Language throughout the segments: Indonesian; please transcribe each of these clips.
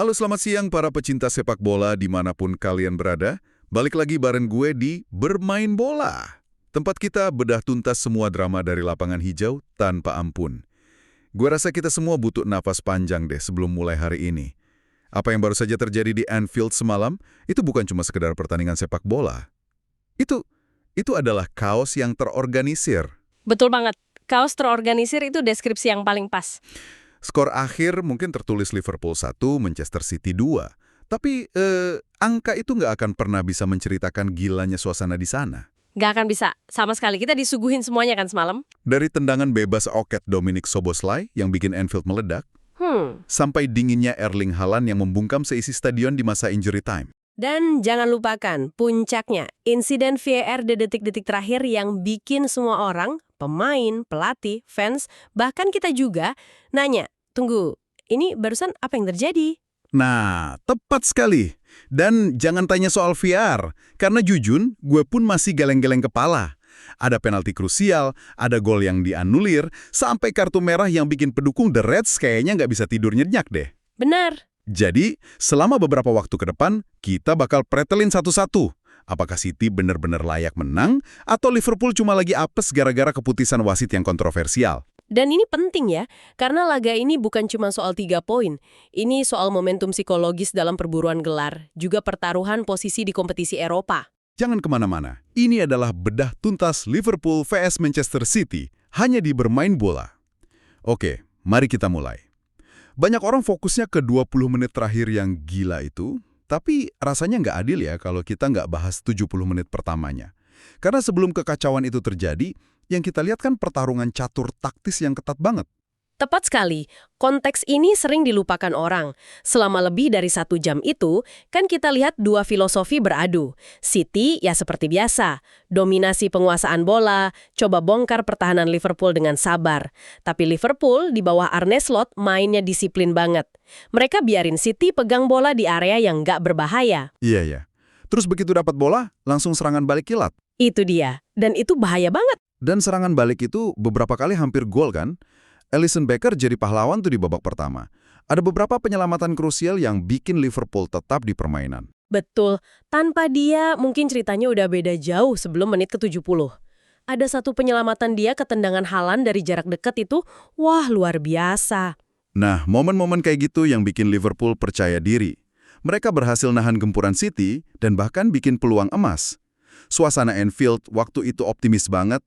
Halo selamat siang para pecinta sepak bola dimanapun kalian berada. Balik lagi bareng gue di Bermain Bola. Tempat kita bedah tuntas semua drama dari lapangan hijau tanpa ampun. Gue rasa kita semua butuh napas panjang deh sebelum mulai hari ini. Apa yang baru saja terjadi di Anfield semalam, itu bukan cuma sekedar pertandingan sepak bola. Itu adalah kaos yang terorganisir. Betul banget. Kaos terorganisir itu deskripsi yang paling pas. Skor akhir mungkin tertulis Liverpool 1, Manchester City 2. Tapi angka itu nggak akan pernah bisa menceritakan gilanya suasana di sana. Nggak akan bisa. Sama sekali. Kita disuguhin semuanya kan semalam. Dari tendangan bebas Oket Dominic Szoboszlai yang bikin Anfield meledak, sampai dinginnya Erling Haaland yang membungkam seisi stadion di masa injury time. Dan jangan lupakan, puncaknya, insiden VAR di detik-detik terakhir yang bikin semua orang, pemain, pelatih, fans, bahkan kita juga, nanya, tunggu, ini barusan apa yang terjadi? Nah, tepat sekali. Dan jangan tanya soal VR, karena jujur, gue pun masih geleng-geleng kepala. Ada penalti krusial, ada gol yang dianulir, sampai kartu merah yang bikin pendukung The Reds kayaknya nggak bisa tidur nyenyak deh. Benar. Jadi, selama beberapa waktu ke depan, kita bakal pretelin satu-satu. Apakah City benar-benar layak menang, atau Liverpool cuma lagi apes gara-gara keputusan wasit yang kontroversial? Dan ini penting ya, karena laga ini bukan cuma soal 3 poin. Ini soal momentum psikologis dalam perburuan gelar, juga pertaruhan posisi di kompetisi Eropa. Jangan kemana-mana. Ini adalah bedah tuntas Liverpool vs Manchester City, hanya di Bermain Bola. Oke, mari kita mulai. Banyak orang fokusnya ke 20 menit terakhir yang gila itu, tapi rasanya nggak adil ya kalau kita nggak bahas 70 menit pertamanya. Karena sebelum kekacauan itu terjadi, yang kita lihat kan pertarungan catur taktis yang ketat banget. Tepat sekali, konteks ini sering dilupakan orang. Selama lebih dari 1 jam itu, kan kita lihat dua filosofi beradu. City ya seperti biasa, dominasi penguasaan bola, coba bongkar pertahanan Liverpool dengan sabar. Tapi Liverpool di bawah Arne Slot mainnya disiplin banget. Mereka biarin City pegang bola di area yang nggak berbahaya. Iya, ya. Terus begitu dapat bola, langsung serangan balik kilat. Itu dia, dan itu bahaya banget. Dan serangan balik itu beberapa kali hampir gol kan? Alisson Becker jadi pahlawan tuh di babak pertama. Ada beberapa penyelamatan krusial yang bikin Liverpool tetap di permainan. Betul, tanpa dia mungkin ceritanya udah beda jauh sebelum menit ke-70. Ada satu penyelamatan dia ke tendangan Haaland dari jarak dekat itu, wah luar biasa. Nah, momen-momen kayak gitu yang bikin Liverpool percaya diri. Mereka berhasil nahan gempuran City dan bahkan bikin peluang emas. Suasana Anfield waktu itu optimis banget,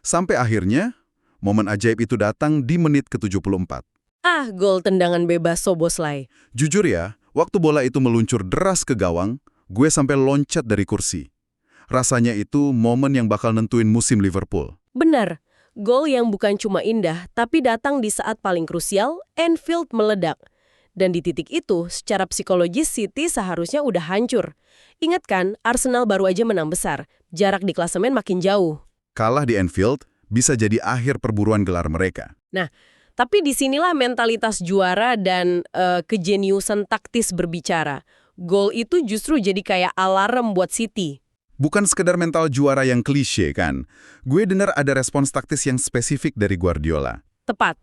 sampai akhirnya momen ajaib itu datang di menit ke-74. Gol tendangan bebas Szoboszlai. Jujur ya, waktu bola itu meluncur deras ke gawang, gue sampai loncat dari kursi. Rasanya itu momen yang bakal nentuin musim Liverpool. Benar, gol yang bukan cuma indah, tapi datang di saat paling krusial, Anfield meledak. Dan di titik itu, secara psikologis City seharusnya udah hancur. Ingat kan, Arsenal baru aja menang besar, jarak di klasemen makin jauh. Kalah di Anfield bisa jadi akhir perburuan gelar mereka. Nah, tapi disinilah mentalitas juara dan kejeniusan taktis berbicara. Gol itu justru jadi kayak alarm buat City. Bukan sekedar mental juara yang klise kan. Gue dengar ada respons taktis yang spesifik dari Guardiola. Tepat.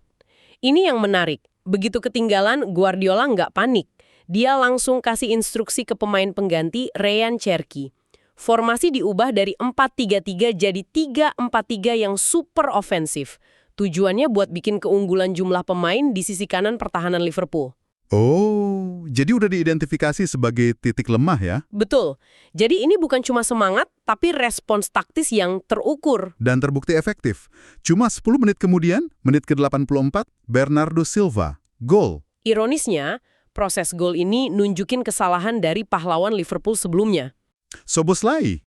Ini yang menarik. Begitu ketinggalan, Guardiola nggak panik. Dia langsung kasih instruksi ke pemain pengganti Ryan Cherki. Formasi diubah dari 4-3-3 jadi 3-4-3 yang super ofensif. Tujuannya buat bikin keunggulan jumlah pemain di sisi kanan pertahanan Liverpool. Oh, jadi udah diidentifikasi sebagai titik lemah ya? Betul. Jadi ini bukan cuma semangat, tapi respons taktis yang terukur. Dan terbukti efektif. Cuma 10 menit kemudian, menit ke-84, Bernardo Silva, gol. Ironisnya, proses gol ini nunjukin kesalahan dari pahlawan Liverpool sebelumnya. Szoboszlai.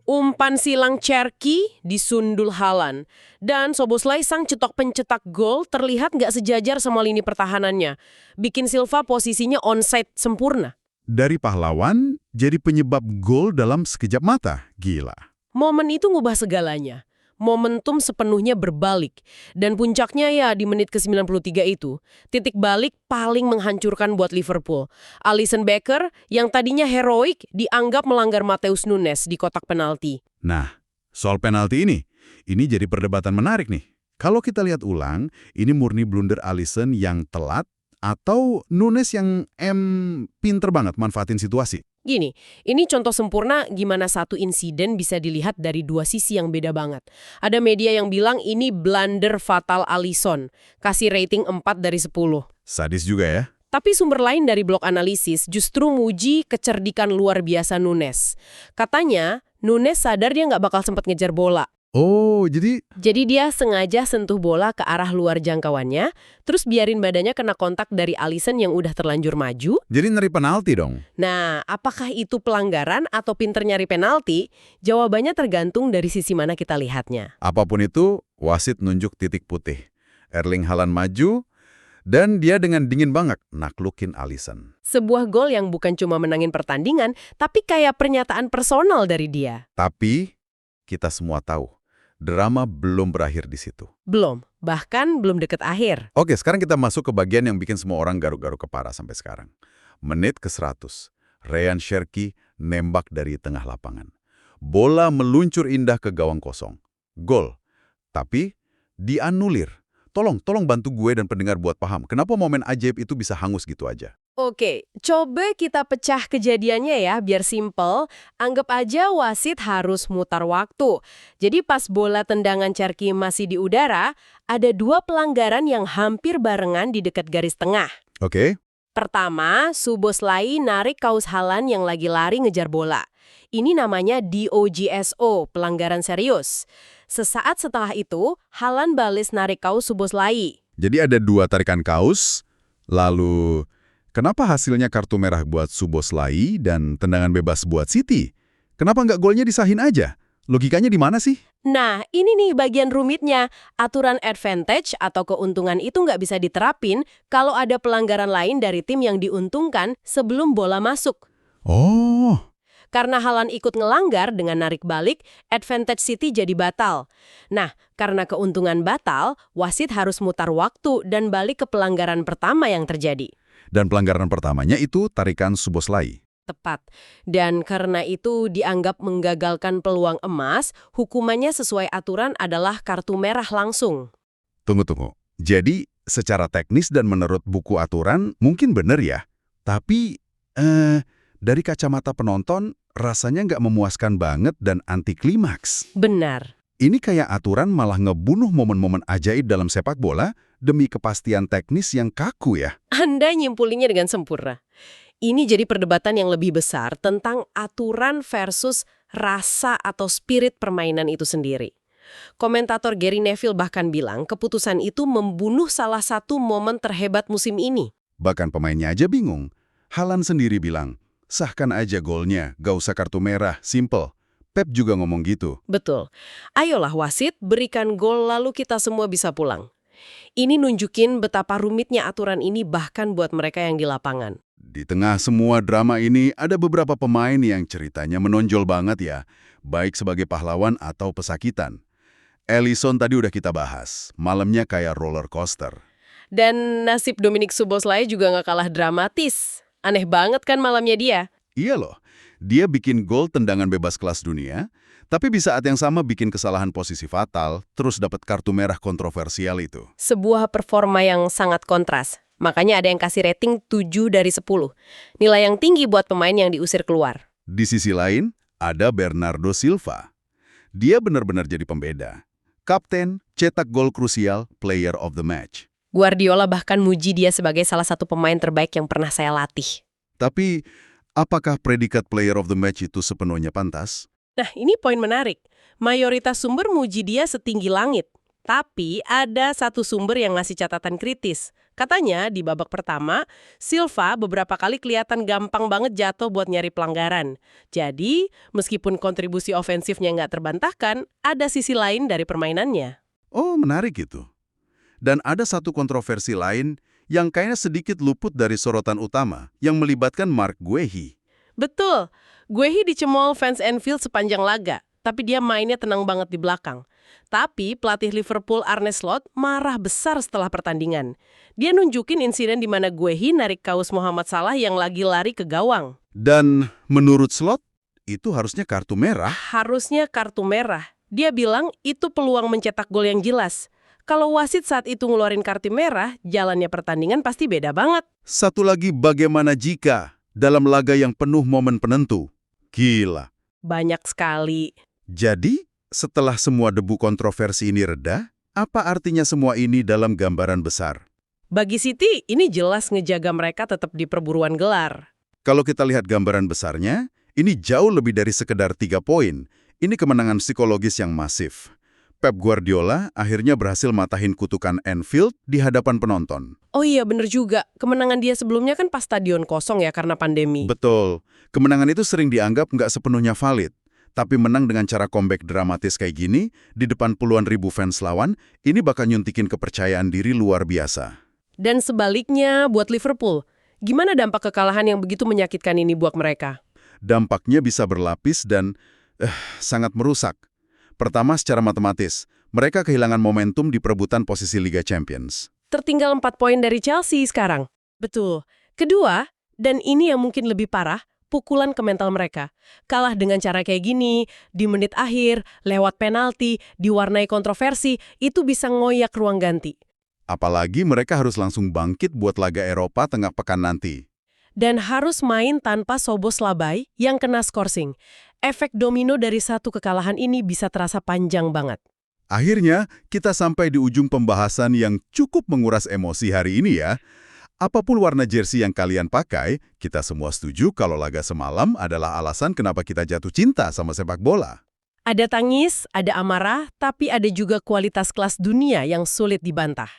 Umpan silang Cherki disundul Haaland. Dan Szoboszlai sang cetok pencetak gol terlihat nggak sejajar sama lini pertahanannya. Bikin Silva posisinya onside sempurna. Dari pahlawan, jadi penyebab gol dalam sekejap mata. Gila. Momen itu ngubah segalanya. Momentum sepenuhnya berbalik. Dan puncaknya ya di menit ke-93 itu. Titik balik paling menghancurkan buat Liverpool. Alisson Becker yang tadinya heroik dianggap melanggar Matheus Nunes di kotak penalti. Nah, soal penalti ini jadi perdebatan menarik nih. Kalau kita lihat ulang, ini murni blunder Alisson yang telat Atau Nunes yang pinter banget manfaatin situasi? Gini, ini contoh sempurna gimana satu insiden bisa dilihat dari dua sisi yang beda banget. Ada media yang bilang ini blunder fatal Alisson, kasih rating 4 dari 10. Sadis juga ya. Tapi sumber lain dari blog analisis justru muji kecerdikan luar biasa Nunes. Katanya, Nunes sadar dia nggak bakal sempat ngejar bola. Oh, jadi Dia sengaja sentuh bola ke arah luar jangkauannya, terus biarin badannya kena kontak dari Alisson yang udah terlanjur maju. neri penalti dong. Nah, apakah itu pelanggaran atau pinter nyari penalti? Jawabannya tergantung dari sisi mana kita lihatnya. Apapun itu, wasit nunjuk titik putih. Erling Haaland maju, dan dia dengan dingin banget naklukin Alisson. Sebuah gol yang bukan cuma menangin pertandingan, tapi kayak pernyataan personal dari dia. Tapi, kita semua tahu, drama belum berakhir di situ. Belum, bahkan belum deket akhir. Oke, sekarang kita masuk ke bagian yang bikin semua orang garuk-garuk kepala sampai sekarang. Menit ke-100, Ryan Cherki nembak dari tengah lapangan. Bola meluncur indah ke gawang kosong. Gol. Tapi, dianulir. Tolong bantu gue dan pendengar buat paham, kenapa momen ajaib itu bisa hangus gitu aja. Oke, coba kita pecah kejadiannya ya, biar simpel. Anggap aja wasit harus mutar waktu. Jadi pas bola tendangan Cherki masih di udara, ada dua pelanggaran yang hampir barengan di dekat garis tengah. Oke? Pertama, Szoboszlai narik kaos Haaland yang lagi lari ngejar bola. Ini namanya DOGSO, pelanggaran serius. Sesaat setelah itu, Haaland balis narik kaos Szoboszlai. Jadi ada dua tarikan kaos, lalu kenapa hasilnya kartu merah buat Szoboszlai dan tendangan bebas buat City? Kenapa nggak golnya disahin aja? Logikanya di mana sih? Nah, ini nih bagian rumitnya. Aturan advantage atau keuntungan itu nggak bisa diterapin kalau ada pelanggaran lain dari tim yang diuntungkan sebelum bola masuk. Oh, Karena Haaland ikut ngelanggar dengan narik balik, advantage City jadi batal. Nah, karena keuntungan batal, wasit harus mutar waktu dan balik ke pelanggaran pertama yang terjadi. dan pelanggaran pertamanya itu tarikan Szoboszlai. Tepat. Dan karena itu dianggap menggagalkan peluang emas, hukumannya sesuai aturan adalah kartu merah langsung. Tunggu. Jadi, secara teknis dan menurut buku aturan, mungkin benar ya. Tapi, dari kacamata penonton, rasanya nggak memuaskan banget dan anti klimaks. Benar. Ini kayak aturan malah ngebunuh momen-momen ajaib dalam sepak bola demi kepastian teknis yang kaku ya. Anda nyimpulinya dengan sempurna. Ini jadi perdebatan yang lebih besar tentang aturan versus rasa atau spirit permainan itu sendiri. Komentator Gary Neville bahkan bilang keputusan itu membunuh salah satu momen terhebat musim ini. Bahkan pemainnya aja bingung. Haaland sendiri bilang, sahkan aja golnya, gak usah kartu merah, simple. Pep juga ngomong gitu. Betul. Ayolah wasit, berikan gol lalu kita semua bisa pulang. Ini nunjukin betapa rumitnya aturan ini bahkan buat mereka yang di lapangan. Di tengah semua drama ini, ada beberapa pemain yang ceritanya menonjol banget ya, baik sebagai pahlawan atau pesakitan. Alisson tadi udah kita bahas, malamnya kayak roller coaster. Dan nasib Dominik Szoboszlai juga nggak kalah dramatis. Aneh banget kan malamnya dia? Iya loh, dia bikin gol tendangan bebas kelas dunia, tapi di saat yang sama bikin kesalahan posisi fatal, terus dapat kartu merah kontroversial itu. Sebuah performa yang sangat kontras. Makanya ada yang kasih rating 7 dari 10. Nilai yang tinggi buat pemain yang diusir keluar. Di sisi lain, ada Bernardo Silva. Dia benar-benar jadi pembeda. Kapten, cetak gol krusial, player of the match. Guardiola bahkan muji dia sebagai salah satu pemain terbaik yang pernah saya latih. Tapi, apakah predikat player of the match itu sepenuhnya pantas? Nah, ini poin menarik. Mayoritas sumber muji dia setinggi langit. Tapi ada satu sumber yang ngasih catatan kritis. Katanya di babak pertama, Silva beberapa kali kelihatan gampang banget jatuh buat nyari pelanggaran. Jadi, meskipun kontribusi ofensifnya nggak terbantahkan, ada sisi lain dari permainannya. Oh, menarik itu. Dan ada satu kontroversi lain yang kayaknya sedikit luput dari sorotan utama yang melibatkan Mark Guehi. Betul, Guehi dicemooh fans Anfield sepanjang laga, tapi dia mainnya tenang banget di belakang. Tapi pelatih Liverpool Arne Slot marah besar setelah pertandingan. Dia nunjukin insiden di mana Guehi narik kaos Mohamed Salah yang lagi lari ke gawang. Dan menurut Slot, itu harusnya kartu merah. Harusnya kartu merah. Dia bilang itu peluang mencetak gol yang jelas. Kalau wasit saat itu ngeluarin kartu merah, jalannya pertandingan pasti beda banget. Satu lagi, bagaimana jika dalam laga yang penuh momen penentu? Gila. Banyak sekali. Jadi, setelah semua debu kontroversi ini reda, apa artinya semua ini dalam gambaran besar? Bagi City, ini jelas ngejaga mereka tetap di perburuan gelar. Kalau kita lihat gambaran besarnya, ini jauh lebih dari sekedar 3 poin. Ini kemenangan psikologis yang masif. Pep Guardiola akhirnya berhasil matahin kutukan Anfield di hadapan penonton. Oh iya, bener juga. Kemenangan dia sebelumnya kan pas stadion kosong ya karena pandemi. Betul. Kemenangan itu sering dianggap nggak sepenuhnya valid. Tapi menang dengan cara comeback dramatis kayak gini, di depan puluhan ribu fans lawan, ini bakal nyuntikin kepercayaan diri luar biasa. Dan sebaliknya buat Liverpool, gimana dampak kekalahan yang begitu menyakitkan ini buat mereka? Dampaknya bisa berlapis dan sangat merusak. Pertama, secara matematis, mereka kehilangan momentum di perebutan posisi Liga Champions. Tertinggal 4 poin dari Chelsea sekarang. Betul. Kedua, dan ini yang mungkin lebih parah, pukulan ke mental mereka. Kalah dengan cara kayak gini, di menit akhir, lewat penalti, diwarnai kontroversi, itu bisa ngoyak ruang ganti. Apalagi mereka harus langsung bangkit buat laga Eropa tengah pekan nanti. Dan harus main tanpa Szoboszlai yang kena skorsing. Efek domino dari satu kekalahan ini bisa terasa panjang banget. Akhirnya, kita sampai di ujung pembahasan yang cukup menguras emosi hari ini ya. Apapun warna jersey yang kalian pakai, kita semua setuju kalau laga semalam adalah alasan kenapa kita jatuh cinta sama sepak bola. Ada tangis, ada amarah, tapi ada juga kualitas kelas dunia yang sulit dibantah.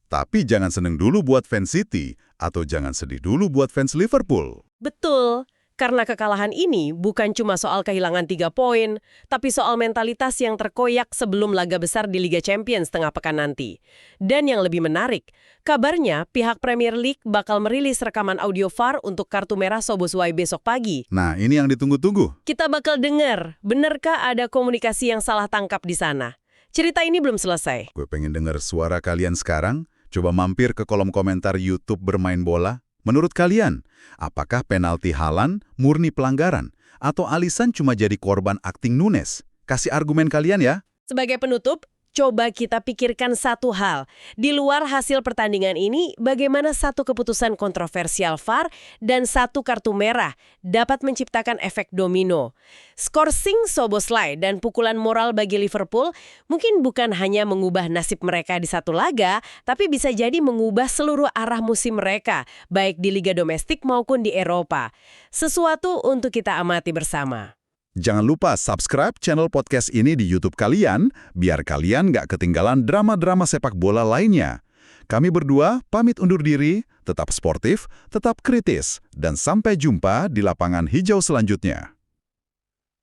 Tapi jangan seneng dulu buat fans City, atau jangan sedih dulu buat fans Liverpool. Betul, karena kekalahan ini bukan cuma soal kehilangan 3 poin, tapi soal mentalitas yang terkoyak sebelum laga besar di Liga Champions tengah pekan nanti. Dan yang lebih menarik, kabarnya pihak Premier League bakal merilis rekaman audio VAR untuk kartu merah Szoboszlai besok pagi. Nah, ini yang ditunggu-tunggu. Kita bakal dengar, benarkah ada komunikasi yang salah tangkap di sana? Cerita ini belum selesai. Gue pengen dengar suara kalian sekarang. Coba mampir ke kolom komentar YouTube Bermain Bola. Menurut kalian, apakah penalti Haaland murni pelanggaran? Atau Alisson cuma jadi korban akting Nunes? Kasih argumen kalian ya. Sebagai penutup, coba kita pikirkan satu hal. Di luar hasil pertandingan ini, bagaimana satu keputusan kontroversial VAR dan satu kartu merah dapat menciptakan efek domino. Skorsing Szoboszlai dan pukulan moral bagi Liverpool mungkin bukan hanya mengubah nasib mereka di satu laga, tapi bisa jadi mengubah seluruh arah musim mereka, baik di Liga Domestik maupun di Eropa. Sesuatu untuk kita amati bersama. Jangan lupa subscribe channel podcast ini di YouTube kalian, biar kalian nggak ketinggalan drama-drama sepak bola lainnya. Kami berdua pamit undur diri, tetap sportif, tetap kritis, dan sampai jumpa di lapangan hijau selanjutnya.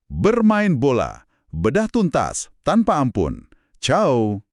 Bermain bola, bedah tuntas, tanpa ampun. Ciao!